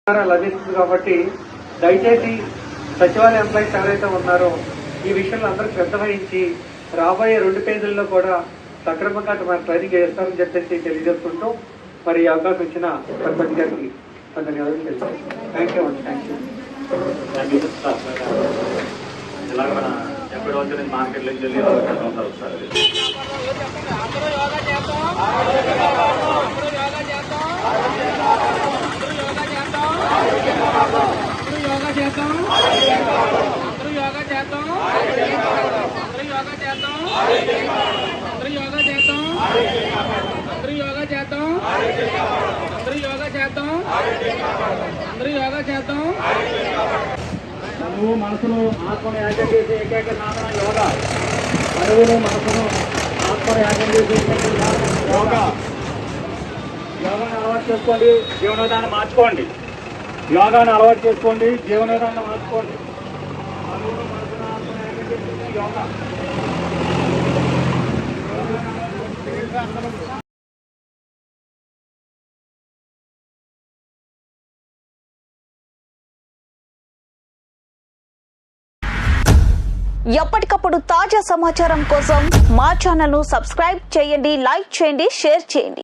లభిస్తుంది కాబట్టి దయచేసి సచివాలయ ఎంప్లాయీస్ ఎవరైతే ఉన్నారో ఈ విషయంలో అందరూ శ్రద్ధ వహించి రాబోయే 2 పేజీల్లో కూడా సక్రమంగా ట్రైనింగ్ చేస్తారని చెప్పేసి తెలియజేసుకుంటూ మరి ఈ అవకాశం ఇచ్చిన సర్పంచ్ గారికి ధన్యవాదాలు తెలుసు. థ్యాంక్ యూ అండి. మార్కెట్లోకి వెళ్ళి మనవు మనసును ఆత్మను యాగం చేసే ఏకైక సాధన యోగా. మనవును మనసును ఆత్మను యాగం చేసే ఏకైక సాధన యోగా. యోగాను అలవాటు చేసుకోండి, జీవన విధానం మార్చుకోండి. యోగాను అలవాటు చేసుకోండి, జీవన విధానం మార్చుకోండి. మనవును మనసును ఆత్మను యాగం చేసే యోగా. ఎప్పటికప్పుడు తాజా సమాచారం కోసం మా ఛానల్ ను సబ్స్క్రైబ్ చేయండి, లైక్ చేయండి, షేర్ చేయండి.